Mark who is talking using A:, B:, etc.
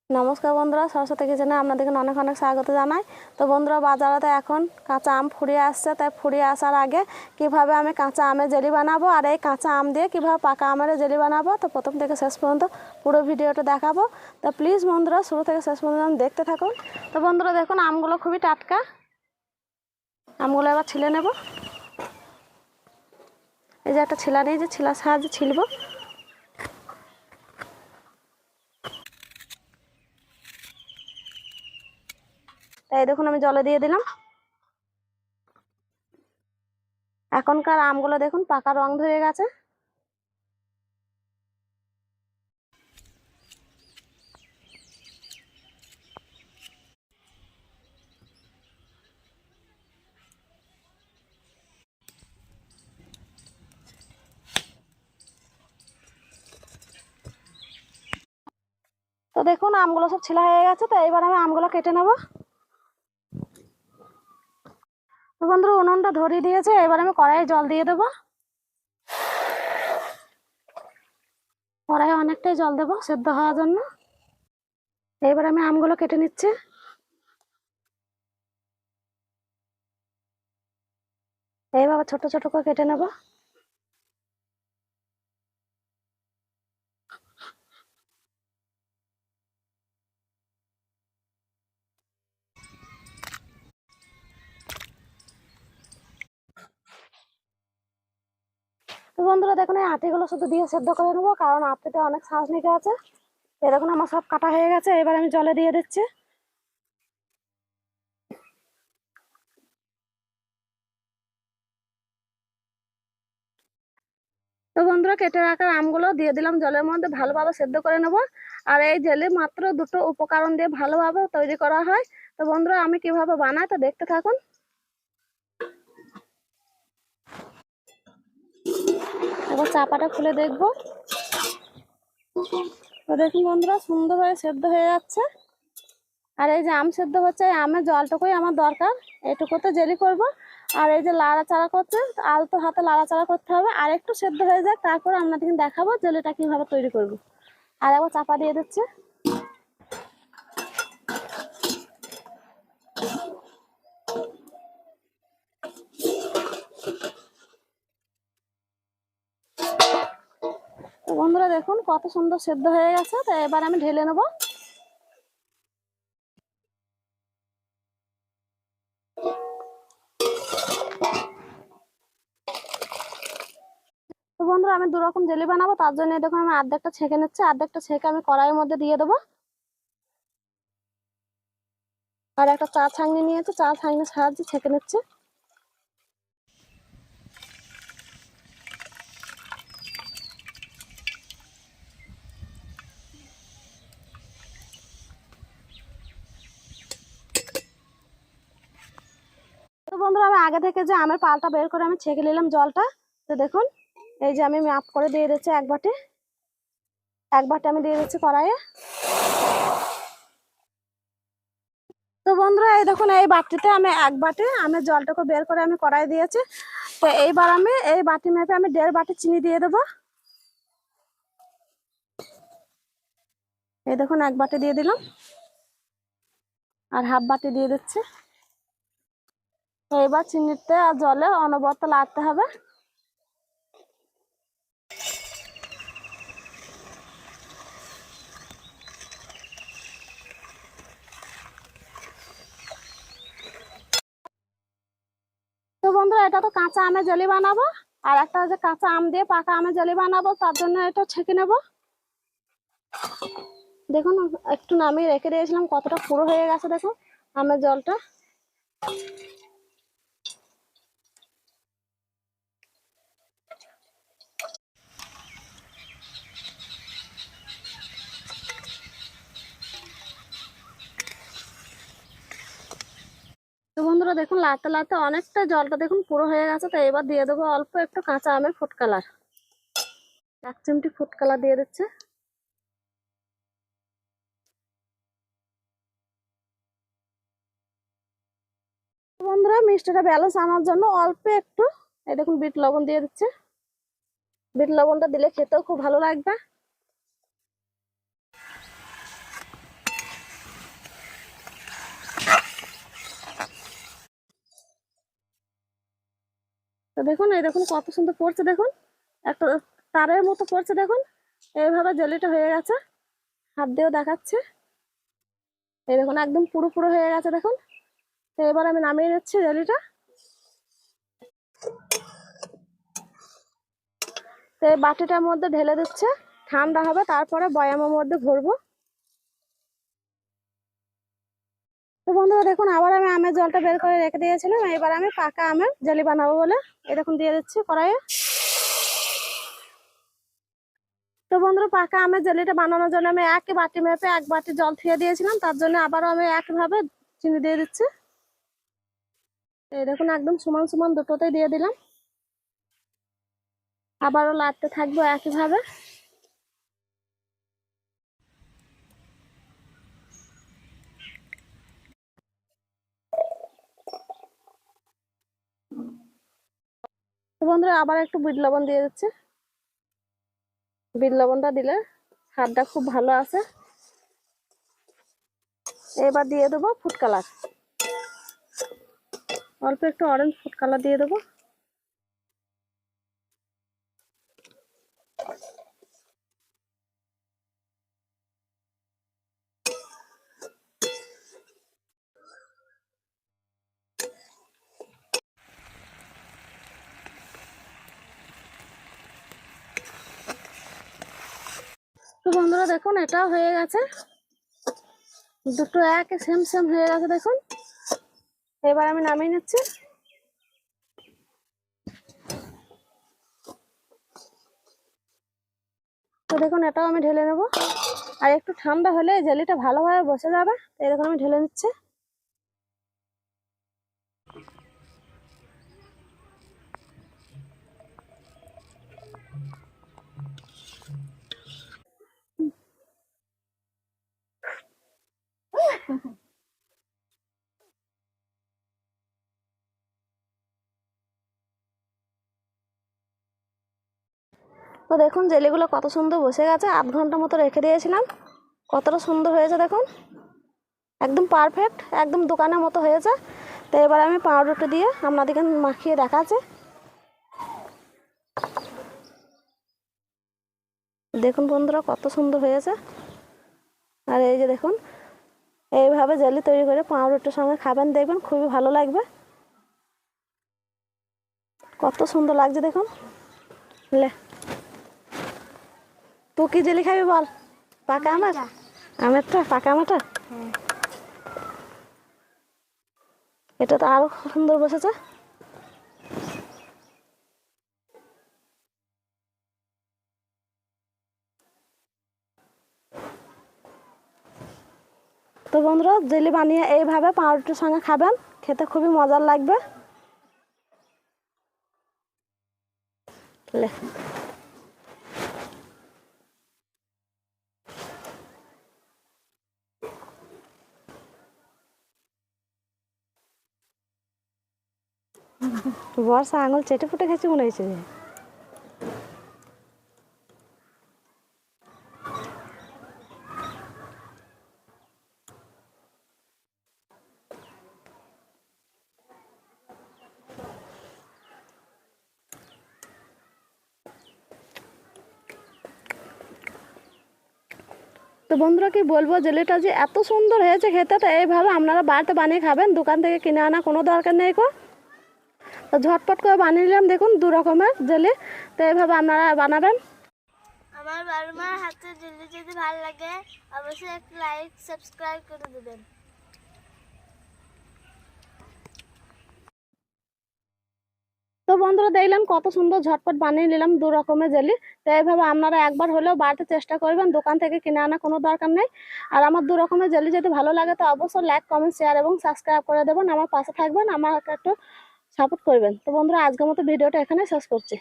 A: নমস্কার বন্ধুরা, সরস্বতী কিচেনে আপনাদেরকে অনেক অনেক স্বাগত জানাই। তো বন্ধুরা, বাজারেতে এখন কাঁচা আম ফুরিয়ে আসছে, তাই ফুরিয়ে আসার আগে কিভাবে আমি কাঁচা আমের জেলি বানাবো আর এই কাঁচা আম দিয়ে কিভাবে পাকা আমের জেলি বানাবো, তো প্রথম থেকে শেষ পর্যন্ত পুরো ভিডিওটা দেখাবো। তো প্লিজ বন্ধুরা, শুরু থেকে শেষ পর্যন্ত দেখতে থাকুন। তো বন্ধুরা দেখুন, আমগুলো খুবই টাটকা। আমগুলো এবার ছিলে নেব। এই যে একটা ছিলা নিয়ে, যে ছিলার সাহায্যে ছিলবো। তাই দেখুন, আমি জলে দিয়ে দিলাম। এখনকার আমগুলো দেখুন পাকা রং ধরে গেছে। তো দেখুন, আমগুলো সব ছিলা হয়ে গেছে। তো এবার আমি আমগুলো কেটে নেব। তো বন্ধুরা, উনুনটা ধরিয়ে দিয়েছে, এবার আমি কড়াইয়ে জল দিয়ে দেবো। কড়াইয়ে অনেকটাই জল দেবো সেদ্ধ হওয়ার জন্য। এবার আমি আমগুলো কেটে নিচ্ছি। এইভাবে ছোট ছোট করে কেটে নেব। তো বন্ধুরা দেখুন, এই আটিগুলো শুধু দিয়ে সেদ্ধ করে নেবো, কারণ আটিতে অনেক শ্বাস নিতে আছে। এই দেখুন, আমার সব কাটা হয়ে গেছে। এবার আমি জলে দিয়ে দিচ্ছি। তো বন্ধুরা, কেটে রাখা আমগুলো দিয়ে দিলাম জলের মধ্যে, ভালোভাবে সেদ্ধ করে নেব। আর এই জেলি মাত্র দুটো উপকরণ দিয়ে ভালোভাবে তৈরি করা হয়। তো বন্ধুরা, আমি কিভাবে বানাই তো দেখতে থাকুন। এবার চাপাটা খুলে দেখবো। তো দেখুন বন্ধুরা, সুন্দরভাবে সেদ্ধ হয়ে যাচ্ছে। আর এই যে আম সেদ্ধ হচ্ছে, এই আমের জলটুকুই আমার দরকার। এইটুকুতে জেলি করব। আর এই যে লাড়াচাড়া করছে, আলতো হাতে লাড়াচাড়া করতে হবে। আর একটু সেদ্ধ হয়ে যাক, তারপর আপনাদেরকে দেখাবো জেলিটা কিভাবে তৈরি করব। আর একবার চাপা দিয়ে দিচ্ছে। তো বন্ধুরা দেখুন, কত সুন্দর সেদ্ধ হয়ে গেছে। তো এবার আমি ঢেলে নেব। তো বন্ধুরা, আমি দু রকম জেলি বানাবো, তার জন্য দেখুন আমি অর্ধেকটা ছেঁকে নিচ্ছি। অর্ধেকটা ছেঁকে আমি কড়াইয়ের মধ্যে দিয়ে দেবো। আর একটা চা ছাঁকনি নিয়েছি, চা ছাঁকনির সাহায্যে ছেঁকে নিচ্ছি। তো বন্ধুরা, আমি আগে থেকে যে আমের পালটা বের করে আমি ছেঁকে নিলাম জলটা। তো দেখুন, এই যে আমি মাপ করে দিয়ে দিচ্ছি এক বাটি। এক বাটি আমি দিয়ে দিচ্ছি কড়াইয়ে। তো বন্ধুরা, এই দেখুন, এই বাটিতে আমি এক বাটি আমের জলটাকে বের করে আমি কড়াই দিয়েছি। তো এইবার আমি এই বাটি মেপে আমি 1.5 বাটি চিনি দিয়ে দেবো। এই দেখুন, এক বাটি দিয়ে দিলাম। আর হাফ বাটি দিয়ে দিচ্ছি। তো এবার চিনিতে আর জলে অনবরত নাড়তে হবে। তো বন্ধুরা, এটা তো কাঁচা আমের জেলি বানাবো। আর একটা যে কাঁচা আম দিয়ে পাকা আমের জেলি বানাবো, তার জন্য এটা ছেঁকে নেব। দেখুন, একটু নামিয়ে রেখে দিয়েছিলাম, কতটা পুরো হয়ে গেছে দেখুন আমের জলটা। তো বন্ধুরা দেখুন, লাড়তে লাড়তে অনেকটা জলটা দেখুন পুরো হয়ে গেছে। তো এবার দিয়ে দেবো অল্প একটু কাঁচা আমের ফুড কালার। 1 চিমটি ফুড কালার দিয়ে দিচ্ছে। বন্ধুরা, মিষ্টিটা ব্যালেন্স আনার জন্য অল্প একটু এই দেখুন বিট লবণ দিয়ে দিচ্ছে। বিট লবণটা দিলে খেতেও খুব ভালো লাগবে। দেখুন, এই দেখুন কত সুন্দর পড়ছে, দেখুন একটা তারের মতো পড়ছে, দেখুন এইভাবে জেলিটা হয়ে গেছে। হাত দিয়েও দেখাচ্ছে, এই দেখুন একদম পুরো পুরো হয়ে গেছে দেখুন। তো এবার আমি নামিয়ে নিচ্ছি জেলিটা। তো এই বাটিটার মধ্যে ঢেলে দিচ্ছে, ঠান্ডা হবে, তারপরে বয়ামের মধ্যে ভরবো। তো বন্ধুরা দেখুন, আবার আমি আমের জলটা বের করে রেখে দিয়েছিলাম, এবার আমি পাকা আমের জেলি বানাবো বলে এই দেখুন দিয়ে দিচ্ছি কড়াইয়ে। তো বন্ধুরা, পাকা আমের জেলিটা বানানোর জন্য আমি এক বাটি মেপে 1 বাটি জল দিয়ে দিয়েছিলাম, তার জন্য আবারও আমি একইভাবে চিনি দিয়ে দিচ্ছি। এই দেখুন একদম সমান সমান দুটোতেই দিয়ে দিলাম, আবারও লাড়তে থাকবো একইভাবে। তো বন্ধুরা, আবার একটু বিট লবণ দিয়ে দিচ্ছি। বিট লবণটা দিলে স্বাদটা খুব ভালো আসে। এবার দিয়ে দেবো ফুড কালার, অল্প একটু অরেঞ্জ ফুড কালার দিয়ে দেবো। তো বন্ধুরা দেখুন, এটা হয়ে গেছে, দুটো এক সেম সেম হয়ে গেছে দেখুন। এবার আমি নামিয়ে নিচ্ছি। তো দেখুন, এটাও আমি ঢেলে নেবো, আর একটু ঠান্ডা হলে জেলিটা ভালোভাবে বসে যাবে। এই দেখুন আমি ঢেলে নিচ্ছি। তো দেখুন জেলিগুলো কত সুন্দর বসে গেছে, 1/2 ঘন্টা মতো রেখে দিয়েছিলাম, কতটা সুন্দর হয়েছে দেখুন, একদম পারফেক্ট, একদম দোকানের মতো হয়েছে। তো এবার আমি পাউরুটি দিয়ে আপনাদেরকে মাখিয়ে দেখাচ্ছি। দেখুন বন্ধুরা কত সুন্দর হয়েছে। আর এই যে দেখুন, এইভাবে জেলি তৈরি করে পাউরুটির সঙ্গে খাবেন, দেখবেন খুবই ভালো লাগবে। কত সুন্দর লাগছে দেখুন। লে, তুই কি জেলি খাবি বল? পাকা আমের, আমেরটা, পাকা আমেরটা। এটা তো আরো সুন্দর বসেছে। তো বন্ধুরা, জেলি বানিয়ে এইভাবে পাউরুটির সঙ্গে খাবেন, খেতে খুবই মজার লাগবে। লে, বর্ষা আঙুল চেটে ফুটে খেয়েছি মনে হয়েছে। তো বন্ধুরা কি বলবো, জেলিটা যে এত সুন্দর হয়েছে খেতে, তো এইভাবে আপনারা বাড়িতে বানিয়ে খাবেন, দোকান থেকে কিনে আনা কোনো দরকার নেই গো। তো ঝটপট করে বানিয়ে নিলাম দেখুন 2 রকমের জেলি। তো এইভাবে আপনারা বানাবেন।
B: আমার বাবা মার হাতে জেলি যদি ভালো লাগে অবশ্যই একটা লাইক সাবস্ক্রাইব করে দেবেন।
A: তো বন্ধুরা দেখলেন কত সুন্দর ঝটপট বানিয়ে নিলাম 2 রকমের জেলি। তো এইভাবে আপনারা একবার হলেও বাড়িতে চেষ্টা করবেন, দোকান থেকে কিনে আনা কোনো দরকার নেই। আর আমার 2 রকমের জেলি যদি ভালো লাগে তো অবশ্যই লাইক, কমেন্ট, শেয়ার এবং সাবস্ক্রাইব করে দেবেন, আমার পাশে থাকবেন, আমাকে একটু সাপোর্ট করবেন। তো বন্ধুরা, আজকের মতো ভিডিওটা এখানে শেষ করছি।